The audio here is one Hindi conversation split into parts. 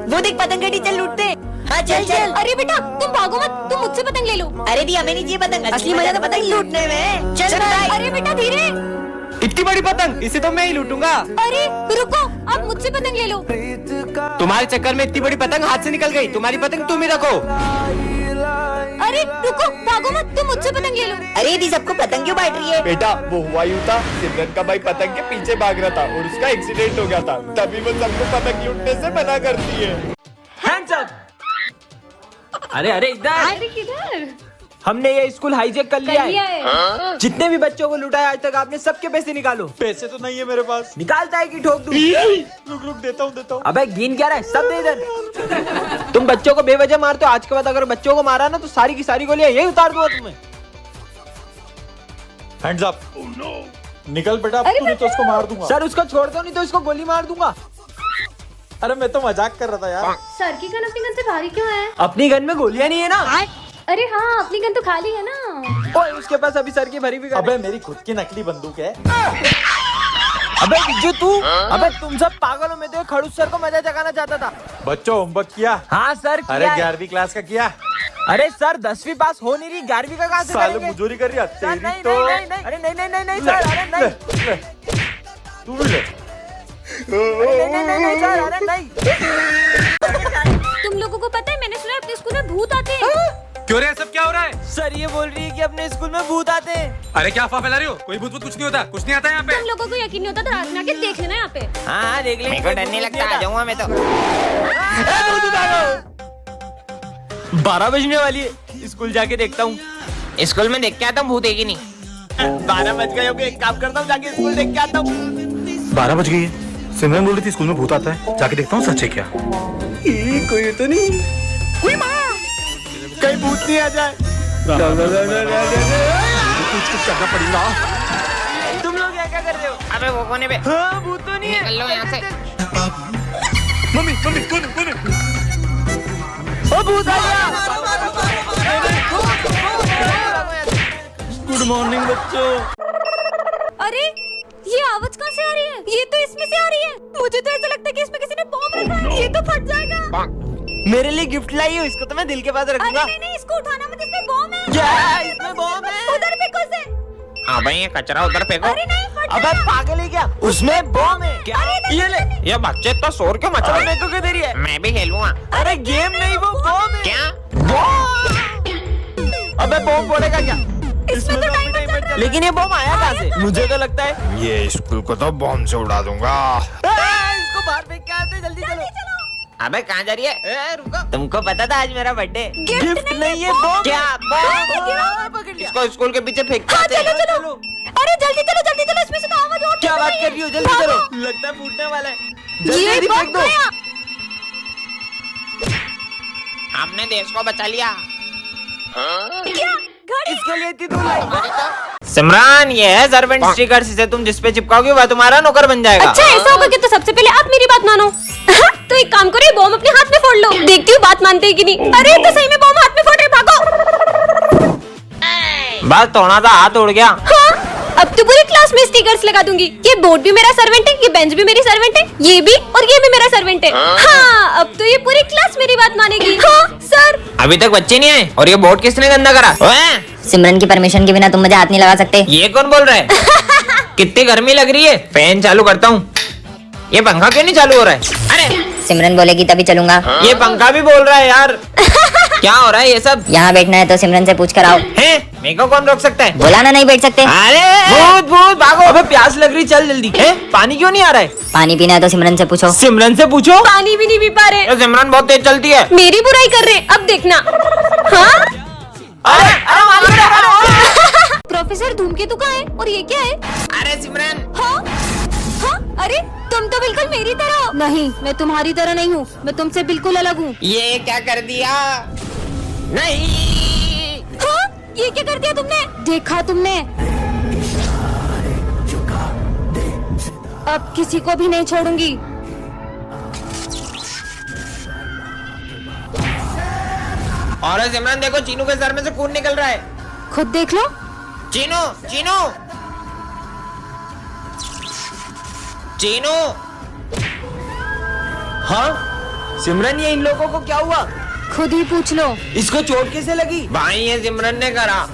वो देख पतंग का टीचर लूटते। हाँ चल चल। अरे बेटा तुम भागो मत, तुम मुझसे पतंग ले लो। अरे दी हमें नहीं चाहिए पतंग, असली मजा तो पतंग लूटने में। चल भाई। अरे बेटा धीरे। इतनी बड़ी पतंग, इसे तो मैं ही लूटूंगा। अरे रुको, आप मुझसे पतंग ले लो। तुम्हारे चक्कर में इतनी बड़ी पतंग हाथ से निकल गई, तुम्हारी पतंग तुम ही रखो। अरे रुको, भागो मत, तुम मुझसे पतंग ले लो। अरे दी सबको पतंग क्यों बांट रही है? बेटा वो हुआ यूं था, सिमरन का भाई पतंग के पीछे भाग रहा था और उसका एक्सीडेंट हो गया था, तभी वो सबको पतंग लूटने से मना करती है। Hands up. अरे अरे इधर, अरे किधर? हमने ये स्कूल हाईजैक कर लिया है। जितने भी बच्चों को लुटाया आज तक आपने, सबके पैसे निकालो। पैसे तो नहीं है मेरे पास। निकालता है कि ठोक दूं? रुक रुक देता हूँ। अबे गिन क्या रहा है, सब दे इधर। तुम बच्चों को बेवजह मारते हो, आज के बाद अगर बच्चों को मारा ना तो सारी की सारी गोलियां यही उतार दूंगा तुम्हें। Hands up. निकल बेटा, तू नहीं तो उसको मार दूंगा। सर उसको छोड़ दो, नहीं तो इसको गोली मार दूंगा। अरे मैं तो मजाक कर रहा था यार। सर की गन अपनी गन से भारी क्यों है? अपनी गन में गोलियां नहीं है ना। अरे हाँ, अपनी गन तो खाली है ना। ओए उसके पास अभी सर की भरी भी गन है। अबे मेरी खुद की नकली बंदूक है। अबे बिज्जू तू, अबे तुम सब पागल हो। मैं तो खड़ूस सर को मजा जगाना चाहता था। बच्चों होमवर्क किया? हाँ सर अरे किया है। 11वीं क्लास का किया? अरे सर 10वीं पास हो नहीं रही, 11वीं का कहाँ से साले करेंगे? मुजूरी कर रही है सर, तेरी नहीं, तो। नहीं, नहीं, अरे नहीं नहीं नहीं नहीं सर, अरे नहीं ले, तू भी ले। नहीं नहीं नहीं नहीं सर, अरे नहीं। तुम लोगों को पता है, मैंने सुना है अपने स्कूल में भूत आते हैं। क्यों रे, सब क्या हो रहा है? सर ये बोल रही है कि अपने स्कूल में भूत आते हैं। अरे क्या अफवाह फैला रही हो? कोई भूत कुछ नहीं होता, कुछ नहीं आता यहाँ पे। तुम लोगों को यकीन नहीं होता तो रात में आके देख लेना यहाँ पे। हाँ देख ले। मेरे को डर नहीं लगता, आ जाऊंगा मैं तो। 12 बजने वाली है, स्कूल जाके देखता हूँ। स्कूल में देख के आता हूँ, भूत है कि नहीं। 12 बज गए होंगे, एक काम करता हूँ, जाके स्कूल देख के आता हूँ। 12 बज गई है। सिमरन बोल रही थी स्कूल में भूत आता है, जाके देखता हूँ सच है क्या। कोई तो नहीं, कहीं भूत नहीं आ जाए। कुछ करना पड़ेगा। तुम लोग क्या कर रहे हो? अबे वो कोने पे हाँ भूत तो नहीं है। निकल लो यहाँ से। मम्मी मम्मी कौन ओ भूत आ गया। गुड मॉर्निंग बच्चों। अरे ये आवाज कहाँ से आ रही है? ये तो इसमें से आ रही है। मुझे तो ऐसा लगता है कि इसमें किसी ने बॉम्ब रखा है। ये तो फट जाएगा। मेरे लिए गिफ्ट लाई हो, इसको तो मैं दिल के पास अरे रखूंगा। नहीं नहीं, इसको उठाना मत, इसमें बॉम्ब है। क्या इसमें बॉम्ब है? उधर फेंको उसे। हाँ भाई, ये कचरा उधर फेंको। अरे नहीं, फट अबे पागल है क्या? उसमें बॉम्ब है क्या? ये ले। ये बच्चे तो शोर क्यों मचा अरे रहे मेरे को किधर ही है? मैं भी खेलूंगा। अरे गेम नहीं, वो बॉम्ब है। क्या? अबे बॉम्ब फोड़ेगा क्या? इसमें तो टाइमर चल रहा है। लेकिन ये बॉम्ब आया कहाँ से? मुझे तो लगता है ये स्कूल को तो बॉम्ब से उड़ा दूंगा। इसको बाहर फेंक के आते, जल्दी चलो। अबे कहाँ जा रही है? रुको। तुमको पता था आज मेरा बर्थडे? गिफ्ट नहीं है, बॉम्ब। क्या बॉम्ब पकड़ लिया। इसको स्कूल के पीछे फेंक हाँ, के आते चलो हैं। चलो। अरे जल्दी चलो जल्दी चलो, इसमें से तो आवाज और क्या निकल बात रही कर है। रही हो? जल्दी भागो। करो, लगता है फूटने वाला है। जल्दी ये जल्दी बॉम्ब फेंक दो। गया। हमने देश को बचा लिया। क्या? घड़ी? इसके लिए इतनी दूर आई। सिमरान, ये है सर्वेंट स्टिकर, इसे तुम जिस पे चिपकाओगे वह तुम्हारा नौकर बन जाएगा। अच्छा ऐसा होगा कि तो सबसे पहले आप मेरी बात मानो। तो एक काम करो, ये बॉम्ब अपने हाथ में फोड़ लो, देखती हूँ बात मानते हैं कि नहीं। अरे तो सही में बॉम्ब हाथ में फोड़ रहे, भागो। बस थोड़ा सा हाथ उड़ गया। हाँ, अब तो पूरी क्लास में स्टिकर्स लगा दूंगी। ये बोर्ड भी मेरा सर्वेंट है, ये बेंच भी मेरी सर्वेंट है, ये भी और ये भी मेरा सर्वेंट है। हाँ, अब तो ये पूरी क्लास मेरी बात मानेगी। हाँ सर। अभी तक बच्चे नहीं आए और ये बोर्ड किसने गंदा करा? ओए, सिमरन की परमिशन के बिना तुम मुझे हाथ नहीं लगा सकते। ये कौन बोल रहा है? कितनी गर्मी लग रही है, फैन चालू करता हूँ। ये पंखा क्यों नहीं चालू हो रहा है? अरे सिमरन बोलेगी तभी चलूंगा। ये पंखा भी बोल रहा है यार। क्या हो रहा है ये सब? यहाँ बैठना है तो सिमरन से पूछ कर आओ। है, मेरे को कौन रोक सकता है? बोला ना नहीं बैठ सकते। अरे भूत भूत भागो। अबे प्यास लग रही, चल जल्दी। है पानी क्यों नहीं आ रहा है? पानी पीना है तो सिमरन से पूछो। सिमरन से पूछो। पानी भी नहीं पी पा रहे, ये सिमरन बहुत तेज चलती है। मेरी बुराई कर रहे, अब देखना। हाँ अरे अरे मालूम है। प्रोफेसर धूमकेतु का है और ये क्या है? अरे सिमरन, हाँ हाँ, अरे तुम तो बिल्कुल मेरी तरह हो। नहीं, मैं तुम्हारी तरह नहीं हूँ, मैं तुमसे बिल्कुल अलग हूँ। ये क्या कर दिया? नहीं। हाँ, ये क्या कर दिया तुमने? देखा तुमने? अब किसी को भी नहीं छोड़ूंगी। और सिमरन देखो, चीनू के सर में से खून निकल रहा है। खुद देख लो। चीनू चीनू चीनू। हाँ सिमरन ये इन लोगों को क्या हुआ? खुद ही पूछ लो। इसको चोट कैसे लगी? भाई ये सिमरन ने करा।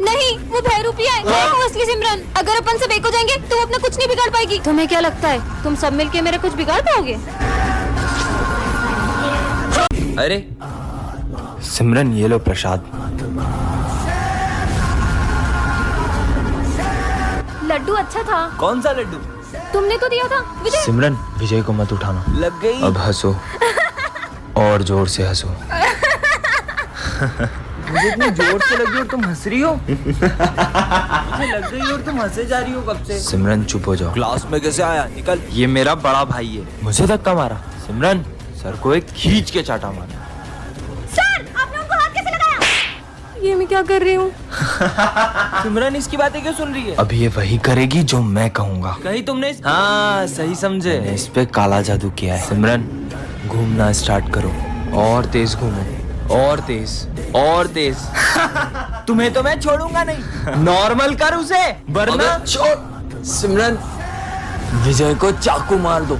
नहीं, वो बहरूपी है। मैं हूँ असली सिमरन। अगर अपन सब एक हो जाएंगे तो वो अपना कुछ नहीं बिगाड़ पाएगी। तुम्हें क्या लगता है तुम सब मिलके मेरा कुछ बिगाड़ पाओगे? अरे सिमरन ये लो प्रसाद। लड्डू अच्छा था। कौन सा लड्डू? तुमने तो दिया था विजय। सिमरन विजय को मत उठाना। लग गई। अब हंसो और जोर से हंसो। मुझे इतनी जोर से लगी और तुम हंस रही हो। मुझे लग गई और तुम हंसे जा रही हो कब से। सिमरन चुप हो जाओ। क्लास में कैसे आया? निकल। ये मेरा बड़ा भाई है। मुझे धक्का मारा। सिमरन सर को एक खींच के चाटा मारा। सर, आपने उनको हाथ कैसे लगाया? ये मैं क्या कर रही हूँ? सिमरन इसकी बातें क्यों सुन रही है? अब ये वही करेगी जो मैं कहूँगा। कहीं तुमने हाँ सही समझे। मैंने इस पे काला जादू किया है। सिमरन घूमना स्टार्ट करो और तेज घूमो और तेज और तेज। तुम्हें तो मैं छोड़ूंगा नहीं। नॉर्मल कर उसे वरना छोड़। सिमरन विजय को चाकू मार दो।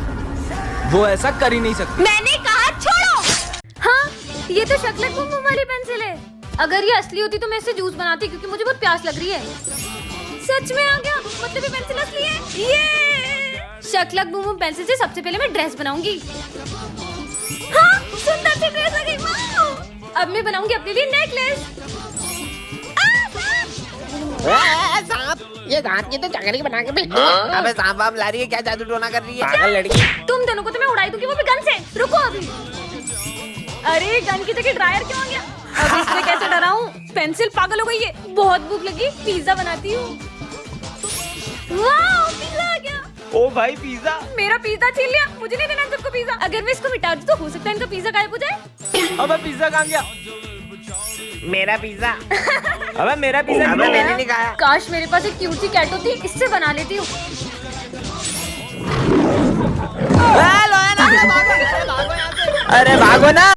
वो ऐसा कर ही नहीं सकती। मैंने कहा छोड़ो। हाँ, ये तो शक्लक बुम वाली पेंसिल है। अगर ये असली होती तो मैं इससे जूस बनाती, क्योंकि मुझे बहुत प्यास लग रही है। सच में आ गया, मतलब ये पेंसिल असली है। ये शक्लक बुम पेंसिल से सबसे पहले मैं ड्रेस बनाऊंगी। हाँ, सुंदर सी ड्रेस आ गई। वाह! अब मैं बनाऊंगी अपने लिए नेकलेस। सांप, ये दांत की तो चकरी बना के भेज दो। अबे सांप वाप ला रही है क्या? जादू टोना कर रही है पागल लड़की। तुम दोनों को तो मैं उड़ाई दूंगी, वो भी गन से। रुको अभी। अरे गन की जगह ड्रायर क्यों आ गया? अब इससे कैसे डराऊं? पेंसिल पागल हो गई है। बहुत भूख लगी, पिज्जा बनाती हूँ। वाह, पिज्जा आ गया। ओ भाई पिज्जा। मेरा पिज्जा छीन लिया। मुझे नहीं देना इन सबको पिज्जा। अगर मैं इसको मिटा दूं तो हो सकता है इनका पिज्जा गायब हो जाए। अबे पिज्जा कहाँ गया? मेरा पिज्जा। अबे मेरा पिज्जा। अबे मैंने नहीं खाया। काश मेरे पास एक क्यूट सी कैट होती, इससे बना लेती हूँ। अरे भागो ना।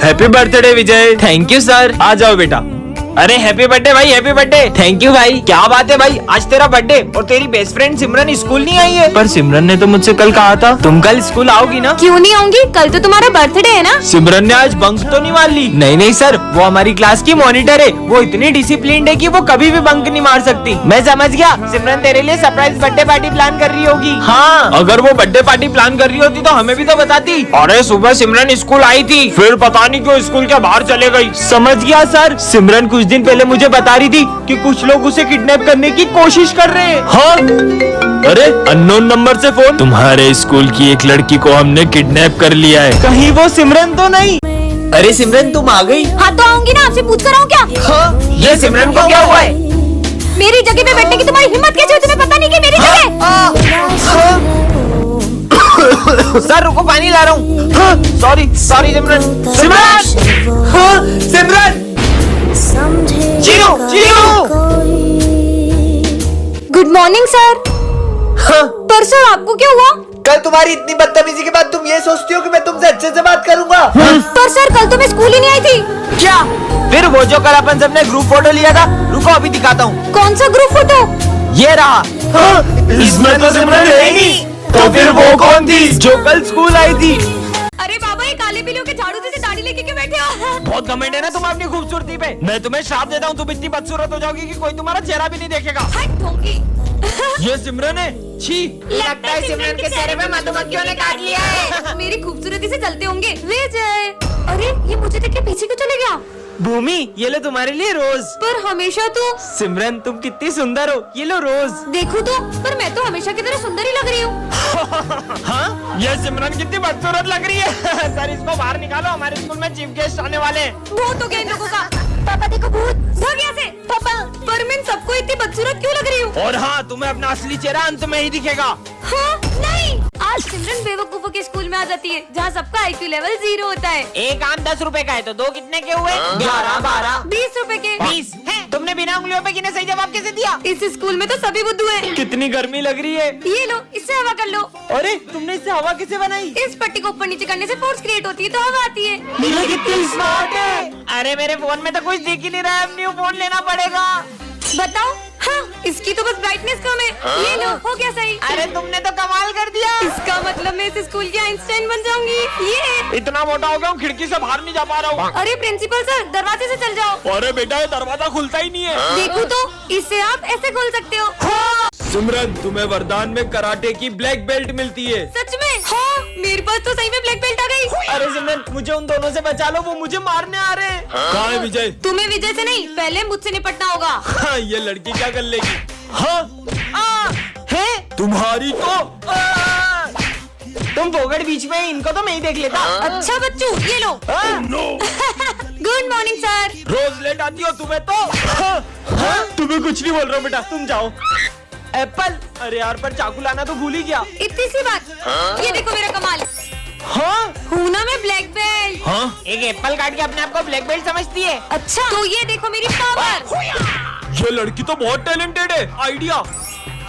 Happy birthday Vijay. Thank you sir. आ जाओ बेटा। अरे हैप्पी बर्थडे भाई, हैप्पी बर्थडे। थैंक यू भाई। क्या बात है भाई, आज तेरा बर्थडे और तेरी बेस्ट फ्रेंड सिमरन स्कूल नहीं आई है। पर सिमरन ने तो मुझसे कल कहा था तुम कल स्कूल आओगी ना। क्यों नहीं आऊंगी? कल तो तुम्हारा बर्थडे है ना। सिमरन ने आज बंक तो नहीं मार ली? नहीं नहीं सर, वो हमारी क्लास की मॉनिटर है। वो इतनी डिसिप्लिन्ड है कि वो कभी भी बंक नहीं मार सकती। मैं समझ गया, सिमरन तेरे लिए सरप्राइज बर्थडे पार्टी प्लान कर रही होगी। हाँ, अगर वो बर्थडे पार्टी प्लान कर रही होती तो हमें भी तो बताती। अरे सुबह सिमरन स्कूल आई थी, फिर पता नहीं क्यों स्कूल के बाहर चले गई। समझ गया सर। सिमरन कुछ दिन पहले मुझे बता रही थी कि कुछ लोग उसे किडनैप करने की कोशिश कर रहे हैं। हाँ? अरे अननोन नंबर से फोन। तुम्हारे स्कूल की एक लड़की को हमने किडनैप कर लिया है। कहीं वो सिमरन तो नहीं? अरे सिमरन तुम आ गई? हाँ तो आऊंगी ना, आपसे पूछ कर आऊँ क्या? हाँ? ये सिमरन को क्या हुआ है? मेरी जगह पे बैठने की तुम्हारी हिम्मत कैसे हुई? तुम्हें पता नहीं कि मेरी जगह? सर रुको, पानी ला रहा हूँ। Sorry sorry Simran. सिमरन! हाँ, Simran! Zero zero. Good morning sir. पर सर आपको क्या हुआ? कल तुम्हारी इतनी बदतमीजी के बाद तुम ये सोचती हो कि मैं तुमसे अच्छे से बात करूंगा? पर सर कल तो मैं स्कूल ही नहीं आई थी। क्या? फिर वो जो कल अपन सबने ग्रुप फोटो लिया था, रुको अभी दिखाता हूँ। कौन सा ग्रुप फोटो? ये रहा। इसमें तो सिमरन है ही नहीं। तो फिर वो कौन थी जो कल स्कूल आई थी? अरे बाबा, ये काले बिल्लियों के झाड़ू जैसे दाढ़ी लेके क्यों बैठे हो? बहुत घमंड है ना तुम अपनी खूबसूरती पे। मैं तुम्हें श्राप देता हूँ, तुम इतनी बदसूरत हो जाओगी कि कोई तुम्हारा चेहरा भी नहीं देखेगा। हट ढोंगी। ये सिमरन है। छी। लगता है सिमरन के चेहरे पे मधुमक्खियों ने काट लिया है। मेरी खूबसूरती से चलते होंगे। विजय, अरे ये मुझे देख के पीछे क्यों चले गया? भूमि, ये लो तुम्हारे लिए रोज। पर हमेशा तो। सिमरन तुम कितनी सुंदर हो, ये लो रोज। देखो तो, पर मैं तो हमेशा की तरह सुंदर ही लग रही हूँ। हाँ? ये सिमरन कितनी बदसूरत लग रही है। सर इसको बाहर निकालो, हमारे स्कूल में चीफ गेस्ट आने वाले हैं। भूत हो गया इन लोगों का। पापा देखो भूत। भाग यहाँ से। पापा, पर मैं इन सबको इतनी बदसूरत क्यों लग रही हूँ? और हाँ, तुम्हें अपना असली चेहरा अंत में ही दिखेगा। हाँ? नहीं, आज सिमरन बेवकूफों के स्कूल में आ जाती है, जहाँ सबका IQ लेवल 0 होता है। एक आम 10 रुपए का है तो 2 कितने के हुए? 11, 12, 20 रुपए के। 20 है। तुमने बिना उंगलियों पे गिने सही जवाब कैसे दिया? इस स्कूल में तो सभी बुद्धू हैं। कितनी गर्मी लग रही है। ये लो, इससे हवा कर लो। अरे तुमने इससे हवा कैसे बनाई? इस पट्टी को ऊपर नीचे करने से फोर्स क्रिएट होती है तो हवा आती है। ये कितनी स्मार्ट है। अरे मेरे फोन में तो कुछ दिख ही नहीं रहा है, अब न्यू फोन लेना पड़ेगा। बताओ हाँ, इसकी तो बस ब्राइटनेस कम है। ये लो, हो गया सही। अरे तुमने तो कमाल कर दिया। इसका मतलब मैं इस स्कूल की आइंस्टाइन बन जाऊंगी। ये इतना मोटा हो गया हूँ, खिड़की से बाहर नहीं जा पा रहा हूँ। अरे प्रिंसिपल सर, दरवाजे से चल जाओ। अरे बेटा ये दरवाजा खुलता ही नहीं है। देखो तो, इससे आप ऐसे खोल सकते हो। सिमरन, तुम्हें वरदान में कराटे की ब्लैक बेल्ट मिलती है। सच में? हाँ, मेरे पास तो सही में ब्लैक बेल्ट आ गई। अरे सिमरन, मुझे उन दोनों से बचा लो, वो मुझे मारने आ रहे हैं। कहाँ है विजय? तुम्हें विजय से नहीं, पहले मुझसे निपटना होगा। हाँ, ये लड़की क्या कर लेगी? हाँ, है तुम्हारी तो तुम फोगड़ बीच में, इनको तो मैं ही देख लेता। अच्छा बच्चू, ये लो। Good morning sir. रोज लेट आती हो तुम्हें तो। तुम्हें कुछ नहीं बोल रहा हूँ बेटा, तुम जाओ। एप्पल, अरे यार पर चाकू लाना तो भूल ही गया। इतनी सी बात। ये देखो मेरा कमाल। हाँ हूँ ना मैं ब्लैक बेल्ट। हाँ, एक एप्पल काट के अपने आप को ब्लैक बेल्ट समझती है। अच्छा, तो ये देखो मेरी पावर। ये लड़की तो बहुत टैलेंटेड है। आइडिया।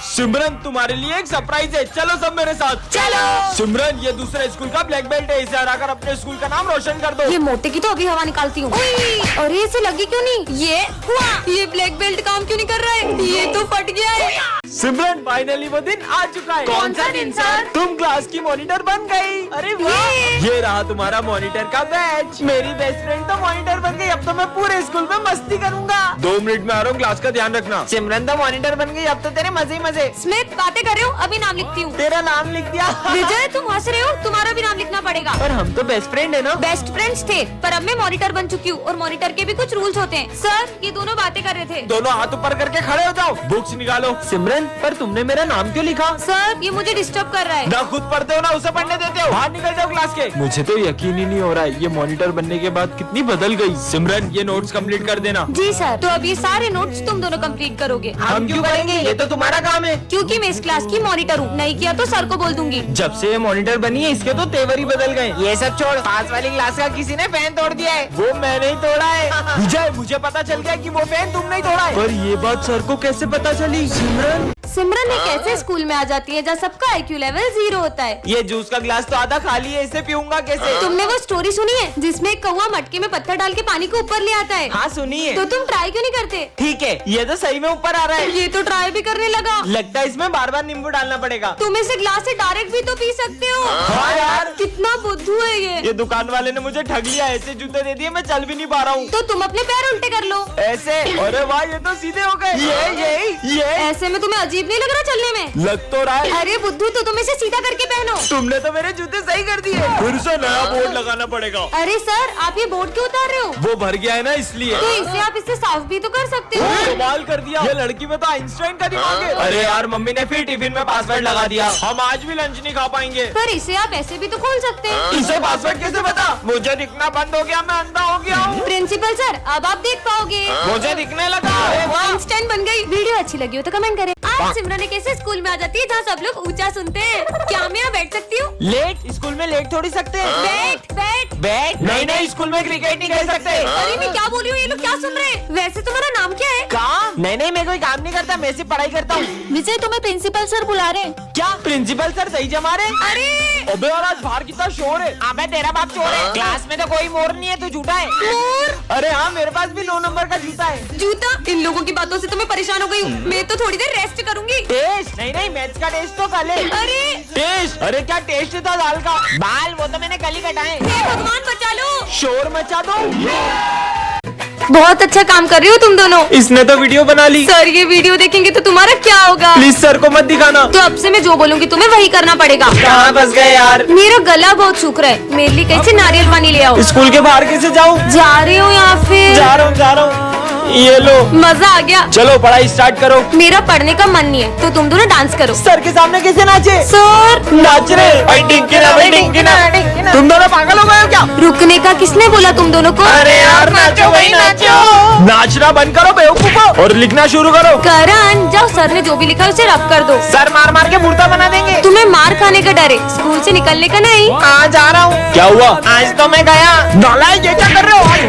सिमरन, तुम्हारे लिए एक सरप्राइज है, चलो सब मेरे साथ। चलो। सिमरन, ये दूसरे स्कूल का ब्लैक बेल्ट है, इसे हराकर अपने स्कूल का नाम रोशन कर दो। ये मोटे की तो अभी हवा निकालती हूँ। अरे इसे लगी क्यों नहीं? ये हुआ। ये ब्लैक बेल्ट काम क्यों नहीं कर रहा है? ये तो फट गया है। सिमरन, फाइनली वो दिन आ चुका है। कौन सा दिन सर? तुम क्लास की मॉनिटर बन गई। अरे वाह, ये रहा तुम्हारा मॉनिटर का बैच। मेरी बेस्ट फ्रेंड तो मॉनिटर बन गई। अब तो मैं पूरे स्कूल में मस्ती करूंगा। 2 मिनट में आ रहा हूँ, क्लास का ध्यान रखना। सिमरन तो मॉनिटर बन गई, अब तो तेरे मजे ही मजे। स्मिथ, बातें कर रहे हो? अभी नाम लिखती हूँ। तेरा नाम लिख दिया। विजय, तुम हंस रहे हो? तुम्हारा भी नाम लिखना पड़ेगा। पर हम तो बेस्ट फ्रेंड है ना। बेस्ट फ्रेंड्स थे, पर अब मैं मॉनिटर बन चुकी हूँ और मॉनिटर के भी कुछ रूल्स होते हैं। सर, ये दोनों बातें कर रहे थे। दोनों हाथ ऊपर करके खड़े हो जाओ, बुक्स निकालो। सिमरन, पर तुमने मेरा नाम क्यों लिखा? सर, ये मुझे डिस्टर्ब कर रहा है। ना खुद पढ़ते हो ना उसे पढ़ने देते हो। बाहर निकल जाओ क्लास के। मुझे तो यकीन ही नहीं हो रहा है, ये मॉनिटर बनने के बाद कितनी बदल गई। सिमरन, ये नोट्स कंप्लीट कर देना। जी सर। तो अब ये सारे नोट्स तुम दोनों कंप्लीट करोगे। हम क्यों करेंगे, ये तो तुम्हारा काम है। क्योंकि मैं इस क्लास की मॉनिटर हूँ। नहीं किया तो सर को बोल दूंगी। जब से ये मॉनिटर बनी है, इसके तो तेवर ही बदल गए। ये सब छोड़, पास वाली क्लास का किसी ने फैन तोड़ दिया है। वो मैंने ही तोड़ा है। विजय, मुझे पता चल गया कि वो फैन तुमने ही तोड़ा है। पर ये बात सर को कैसे पता चली? सिमरन, सिमरन एक ऐसे स्कूल में आ जाती है जहाँ सबका IQ लेवल 0 होता है। ये जूस का गिलास तो आधा खाली है, इसे पीऊंगा कैसे? तुमने वो स्टोरी सुनी है जिसमें एक कौवा मटके में पत्थर डाल के पानी को ऊपर ले आता है? हाँ सुनिए। तो तुम ट्राई क्यों नहीं करते? ठीक है, ये तो सही में ऊपर आ रहा है। ये तो ट्राई भी करने लगा। लगता है इसमें बार बार नींबू डालना पड़ेगा। तुम इसे ग्लास से डायरेक्ट भी तो पी सकते हो। हाँ यार, कितना बुद्धू है ये दुकान वाले ने मुझे ठग लिया। ऐसे जूते दे दिए, मैं चल भी नहीं पा रहा हूँ। तो तुम अपने पैर उल्टे कर लो। ऐसे? अरे वाह, ये तो सीधे हो गए। ये ऐसे में तुम्हें अजीब नहीं लग रहा चलने में? लग तो रहा है। अरे बुद्धू, तो तुम इसे सीधा करके पहनो। तुमने तो मेरे जूते सही कर दिए। फिर से नया बोर्ड लगाना पड़ेगा। अरे सर, आप ये बोर्ड क्यों उतार रहे हो? वो भर गया है ना, इसलिए। तो इसे आप इससे साफ भी तो कर सकते हो। कमाल कर दिया, ये लड़की में तो आइंस्टाइन का दिमाग है। अरे यार, मम्मी ने फिर टिफिन में पासवर्ड लगा दिया, हम आज भी लंच नहीं खा पाएंगे। पर इसे आप ऐसे भी तो खोल सकते हैं। इसे पासवर्ड कैसे पता? मुझे दिखना बंद हो गया, मैं अंधा हो गया हूँ। प्रिंसिपल सर, अब आप देख पाओगे। मुझे दिखने लगा। आइंस्टाइन बन गई। वीडियो अच्छी लगी हो तो कमेंट करें। आज सिमरन एक ऐसे स्कूल में आ जाती है जहाँ सब लोग ऊंचा सुनते हैं। क्या मैं यहाँ बैठ सकती हूँ? लेट? स्कूल में लेट थोड़ी सकते हैं। बैठ बैठ। बैठ? नहीं, स्कूल में क्रिकेट नहीं खेल सकते। अरे मैं क्या बोली हूँ, ये लोग क्या सुन रहे हैं? वैसे तुम्हारा नाम क्या है? काम? नहीं, मैं कोई काम नहीं करता, मैं सिर्फ पढ़ाई करता हूँ। विजय, तुम्हें प्रिंसिपल सर बुला रहे हैं। क्या प्रिंसिपल सर सही जमा रहे? अरे अबे और आज बाहर कितना शोर है। अबे तेरा बाप चोर है। क्लास में तो कोई मोर नहीं है, तू झूठा है। मोर? अरे हाँ, मेरे पास भी 9 नंबर का जूता है। जूता? इन लोगों की बातों से तो मैं परेशान हो गई हूँ। मैं तो थोड़ी देर रेस्ट करूंगी। टेस्ट? नहीं, मैथ्स का टेस्ट तो कल है। अरे टेस्ट? अरे क्या टेस्ट था दाल का? बाल वो तो मैंने कल ही कटाए। हे भगवान, बचा लो। शोर मचा दो। बहुत अच्छा काम कर रही हो तुम दोनों। इसने तो वीडियो बना ली। सर, ये वीडियो देखेंगे तो तुम्हारा क्या होगा? प्लीज सर को मत दिखाना। तो अब से मैं जो बोलूंगी तुम्हें वही करना पड़ेगा। कहाँ फंस गए यार? मेरा गला बहुत सूख रहा है, मेरे लिए कैसे नारियल पानी ले आओ। स्कूल के बाहर कैसे जाऊँ? जा रही हूँ या फिर? जा रहा हूँ। ये लो, मजा आ गया। चलो पढ़ाई स्टार्ट करो। मेरा पढ़ने का मन नहीं है, तो तुम दोनों डांस करो। सर के सामने कैसे नाचे? सर, नाच रहे। तुम दोनों पागल हो गए हो क्या? रुकने का किसने बोला तुम दोनों को? अरे यार नाचो, वही नाचो। नाचना बंद करो बेवकूफो, और लिखना शुरू करो। करण, जाओ, सर ने जो भी लिखा है उसे रब कर दो। सर मार मार के मुर्दा बना देंगे। तुम्हें मार खाने का डर है, स्कूल से निकलने का नहीं। आज जा रहा हूँ। क्या हुआ? आज तो मैं गया। नालायक, ये क्या कर रहे हो?